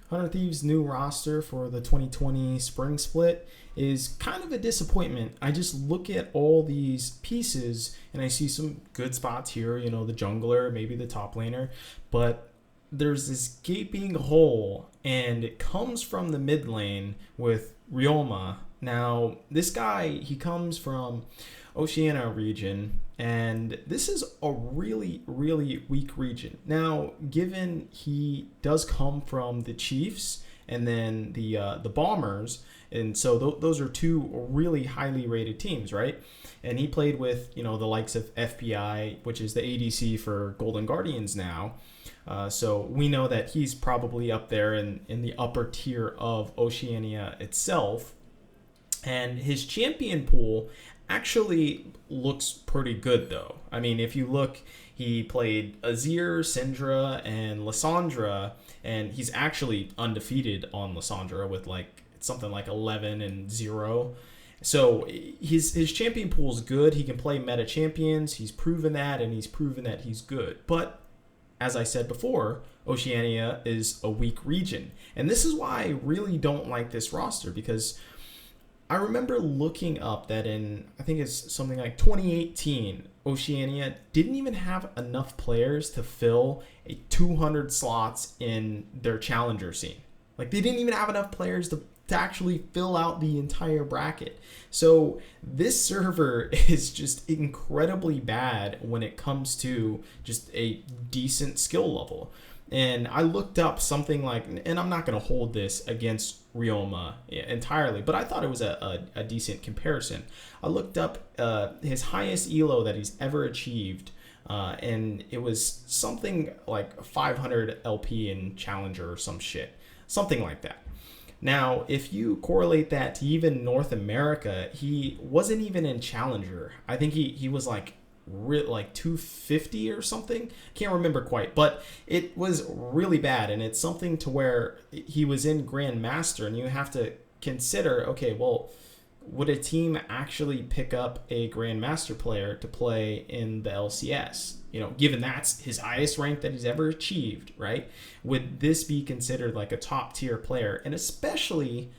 100 Thieves' new roster for the 2020 spring split is kind of a disappointment. I just look at all these pieces and I see some good spots here, the jungler, maybe the top laner, but there's this gaping hole and it comes from the mid lane with RioMa. Now, this guy, he comes from Oceania region, and this is a really, really weak region. Now, given he does come from the Chiefs and then the Bombers, and so those are two really highly rated teams, right? And he played with the likes of FBI, which is the ADC for Golden Guardians now. So we know that he's probably up there in the upper tier of Oceania itself. And his champion pool actually looks pretty good, though. I mean, if you look, he played Azir, Syndra, and Lissandra, and he's actually undefeated on Lissandra with something like 11-0. So his champion pool is good. He can play meta champions. He's proven that, and he's proven that he's good. But as I said before, Oceania is a weak region. And this is why I really don't like this roster, because I remember looking up that in, I think it's something like 2018, Oceania didn't even have enough players to fill 200 slots in their challenger scene. They didn't even have enough players to actually fill out the entire bracket. So this server is just incredibly bad when it comes to just a decent skill level. And I looked up something like, and I'm not going to hold this against RioMa entirely, but I thought it was a decent comparison. I looked up his highest elo that he's ever achieved, and it was something like 500 LP in Challenger or some shit. Something like that. Now, if you correlate that to even North America, he wasn't even in Challenger. I think he was like 250 or something. Can't remember quite, but it was really bad, and it's something to where he was in Grandmaster, and you have to consider, okay, well, would a team actually pick up a Grandmaster player to play in the LCS? Given that's his highest rank that he's ever achieved, right? Would this be considered like a top tier player, and especially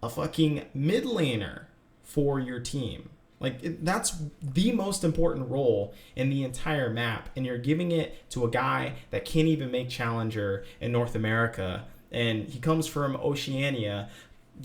a fucking mid laner for your team? That's the most important role in the entire map, and you're giving it to a guy that can't even make Challenger in North America, and he comes from Oceania,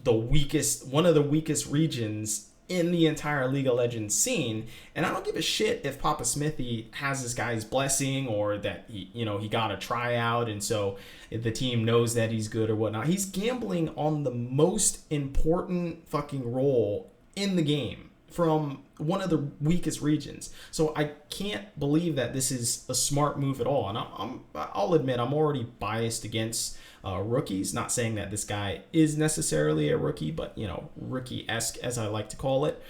one of the weakest regions in the entire League of Legends scene. And I don't give a shit if Papa Smithy has this guy's blessing, or that he got a tryout, and so the team knows that he's good or whatnot. He's gambling on the most important fucking role in the game from one of the weakest regions. So I can't believe that this is a smart move at all. And I'll admit I'm already biased against rookies. Not saying that this guy is necessarily a rookie, but rookie-esque, as I like to call it,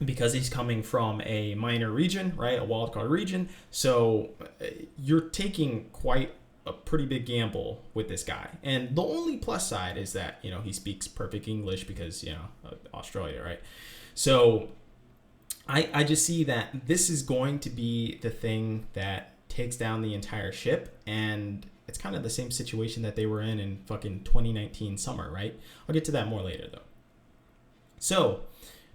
because he's coming from a minor region, right? A wildcard region. So you're taking quite a pretty big gamble with this guy. And the only plus side is that, he speaks perfect English because, Australia, right? So I just see that this is going to be the thing that takes down the entire ship, and it's kind of the same situation that they were in fucking 2019 summer, right? I'll get to that more later, though. So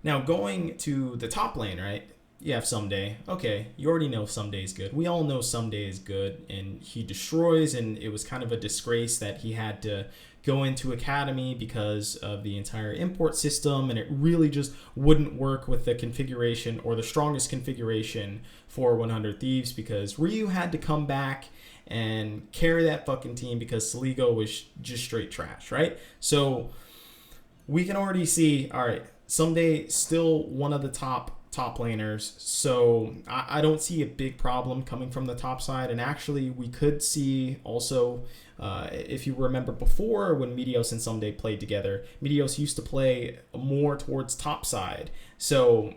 now going to the top lane, right? You have Someday. Okay, you already know Someday is good. We all know Someday is good, and he destroys, and it was kind of a disgrace that he had to go into Academy because of the entire import system, and it really just wouldn't work with the configuration, or the strongest configuration for 100 Thieves, because Ryu had to come back and carry that fucking team because Saligo was just straight trash, right? So we can already see, all right, Someday still one of the top laners, so I don't see a big problem coming from the top side. And actually, we could see also, if you remember before when Meteos and Someday played together, Meteos used to play more towards top side, so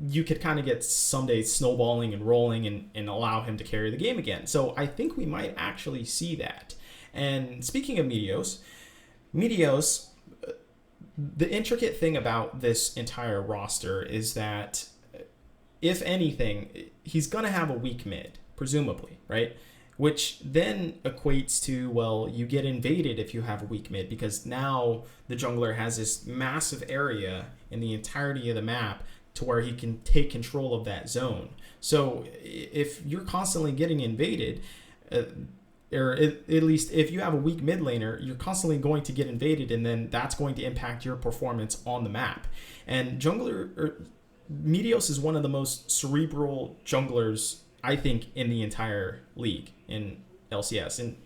you could kind of get Someday snowballing and rolling and allow him to carry the game again. So I think we might actually see that. And speaking of Meteos, the intricate thing about this entire roster is that, if anything, he's going to have a weak mid, presumably, right? which then equates to, well, you get invaded if you have a weak mid, because now the jungler has this massive area in the entirety of the map to where he can take control of that zone. So if you're constantly getting invaded, or at least if you have a weak mid laner, you're constantly going to get invaded, and then that's going to impact your performance on the map. And Meteos is one of the most cerebral junglers, I think, in the entire league in LCS. And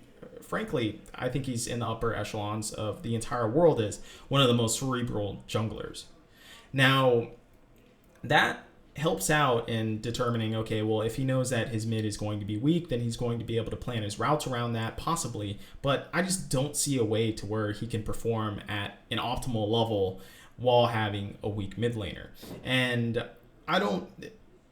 frankly, I think he's in the upper echelons of the entire world as one of the most cerebral junglers. Now, that helps out in determining, okay, well, if he knows that his mid is going to be weak, then he's going to be able to plan his routes around that, possibly. But I just don't see a way to where he can perform at an optimal level while having a weak mid laner. And I don't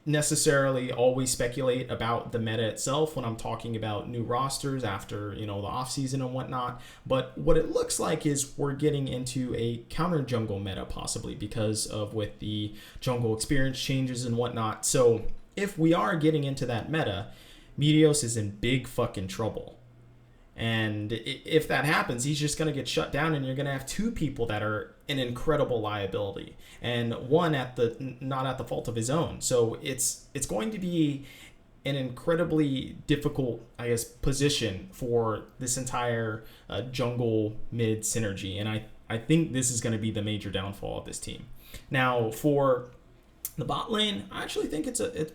necessarily always speculate about the meta itself when I'm talking about new rosters after, the offseason and whatnot. But what it looks like is we're getting into a counter jungle meta, possibly because of with the jungle experience changes and whatnot. So if we are getting into that meta, Meteos is in big fucking trouble. And if that happens, he's just going to get shut down, and you're going to have two people that are an incredible liability, and one not at the fault of his own. So it's going to be an incredibly difficult, I guess, position for this entire jungle mid synergy. And I think this is going to be the major downfall of this team. Now, for the bot lane, I actually think it's a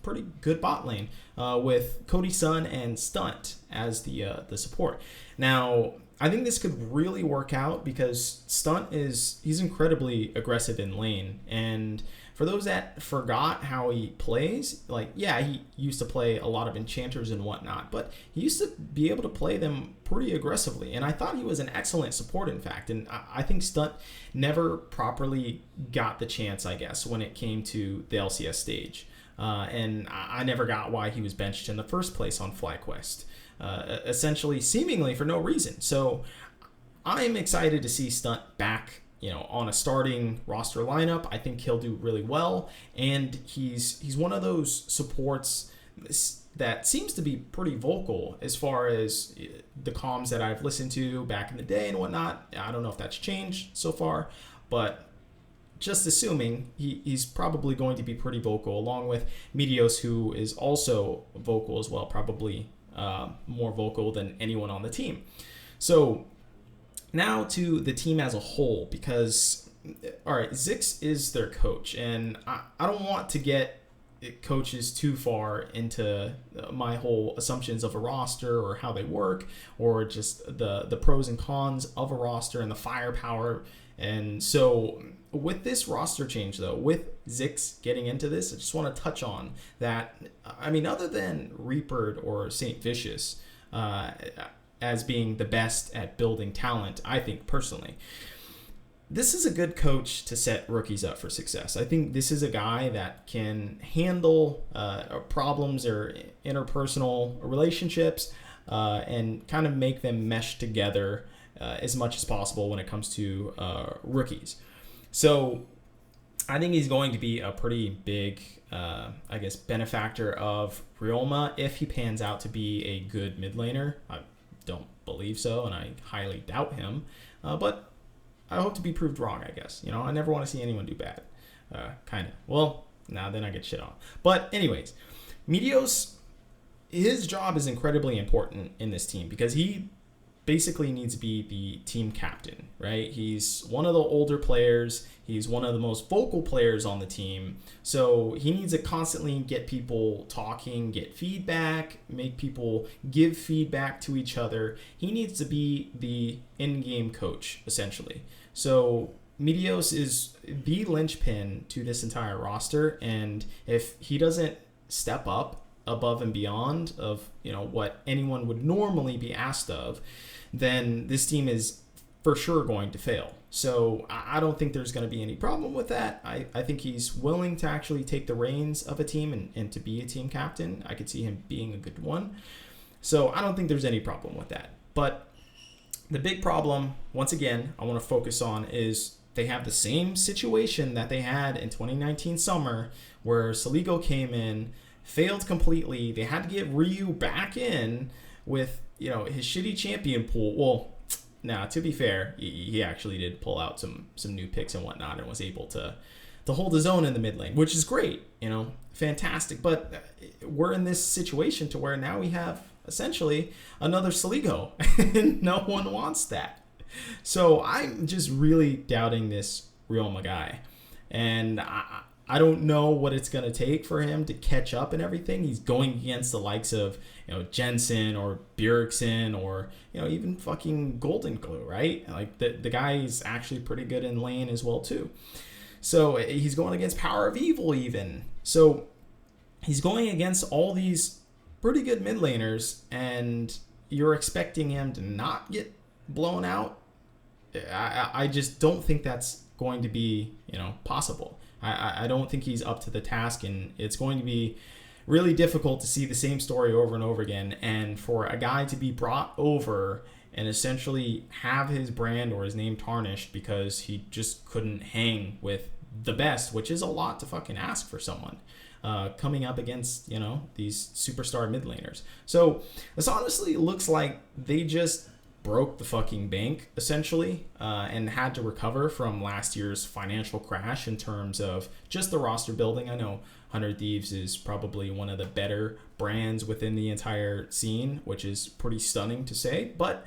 pretty good bot lane with Cody Sun and Stunt as the support. Now, I think this could really work out because Stunt he's incredibly aggressive in lane. And for those that forgot how he plays, he used to play a lot of enchanters and whatnot, but he used to be able to play them pretty aggressively. And I thought he was an excellent support, in fact. And I think Stunt never properly got the chance, I guess, when it came to the LCS stage. And I never got why he was benched in the first place on FlyQuest, essentially seemingly for no reason. So I'm excited to see Stunt back, on a starting roster lineup. I think he'll do really well, and he's one of those supports that seems to be pretty vocal as far as the comms that I've listened to back in the day and whatnot. I don't know if that's changed so far, but just assuming he's probably going to be pretty vocal, along with Meteos, who is also vocal as well, probably more vocal than anyone on the team. So now to the team as a whole, because, all right, Zix is their coach, and I don't want to get coaches too far into my whole assumptions of a roster or how they work, or just the pros and cons of a roster and the firepower. And so with this roster change, though, with Zix getting into this, I just want to touch on that. I mean, other than Reaper or St. Vicious as being the best at building talent, I think personally, this is a good coach to set rookies up for success. I think this is a guy that can handle problems or interpersonal relationships and kind of make them mesh together as much as possible when it comes to rookies. So I think he's going to be a pretty big, benefactor of RioMa if he pans out to be a good mid laner. I don't believe so, and I highly doubt him. But I hope to be proved wrong, I guess. I never want to see anyone do bad. Kind of. Well, then I get shit on. But anyways, Meteos, his job is incredibly important in this team because he basically needs to be the team captain, right? He's one of the older players. He's one of the most vocal players on the team. So he needs to constantly get people talking, get feedback, make people give feedback to each other. He needs to be the in-game coach, essentially. So Meteos is the linchpin to this entire roster. And if he doesn't step up above and beyond of, what anyone would normally be asked of, then this team is for sure going to fail. So I don't think there's going to be any problem with that. I think he's willing to actually take the reins of a team and to be a team captain. I could see him being a good one. So I don't think there's any problem with that. But the big problem, once again, I want to focus on is they have the same situation that they had in 2019 summer where Saligo came in, failed completely. They had to get Ryu back in with, his shitty champion pool. Well, now, to be fair, he actually did pull out some new picks and whatnot and was able to hold his own in the mid lane, which is great, fantastic. But we're in this situation to where now we have essentially another Saligo, and no one wants that. So I'm just really doubting this RioMa guy, and I don't know what it's going to take for him to catch up and everything. He's going against the likes of, Jensen or Bjergsen or, even fucking Golden Glue, right? Like the guy is actually pretty good in lane as well too. So he's going against Power of Evil even. So he's going against all these pretty good mid laners, and you're expecting him to not get blown out. I just don't think that's going to be, possible. I don't think he's up to the task, and it's going to be really difficult to see the same story over and over again. And for a guy to be brought over and essentially have his brand or his name tarnished because he just couldn't hang with the best, which is a lot to fucking ask for someone coming up against, these superstar mid laners. So this honestly looks like they just broke the fucking bank essentially, and had to recover from last year's financial crash in terms of just the roster building. I know 100 Thieves is probably one of the better brands within the entire scene, which is pretty stunning to say, but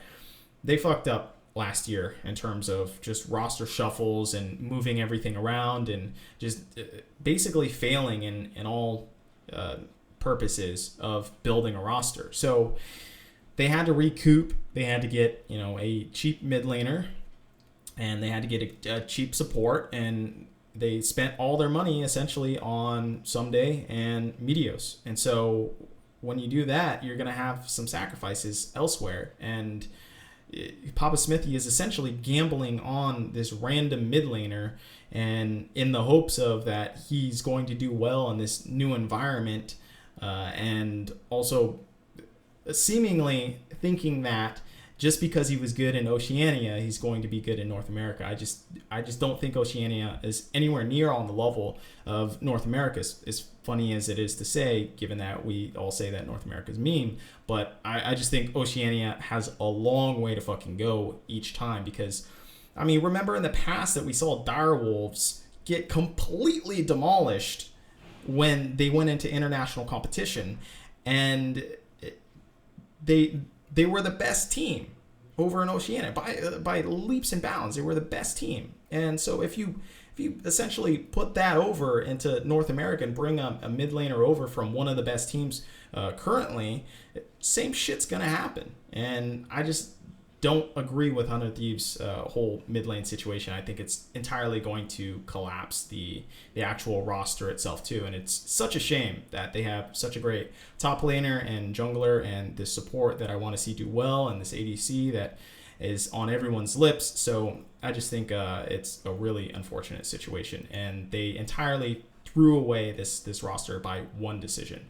they fucked up last year in terms of just roster shuffles and moving everything around and just basically failing in all purposes of building a roster. So they had to recoup. They had to get, a cheap mid laner, and they had to get a cheap support, and they spent all their money essentially on Someday and Meteos. And so when you do that, you're going to have some sacrifices elsewhere. And Papa Smithy is essentially gambling on this random mid laner, and in the hopes of that he's going to do well in this new environment, and also seemingly thinking that just because he was good in Oceania, he's going to be good in North America. I just don't think Oceania is anywhere near on the level of North America, as funny as it is to say, given that we all say that North America is mean. But I just think Oceania has a long way to fucking go each time, because, remember in the past that we saw Direwolves get completely demolished when they went into international competition, and they were the best team over in Oceania by leaps and bounds. They were the best team. And so if you essentially put that over into North America and bring a mid laner over from one of the best teams currently, same shit's gonna happen. And I just don't agree with 100 Thieves' whole mid lane situation. I think it's entirely going to collapse the actual roster itself too. And it's such a shame that they have such a great top laner and jungler and this support that I want to see do well, and this ADC that is on everyone's lips. So I just think it's a really unfortunate situation, and they entirely threw away this roster by one decision.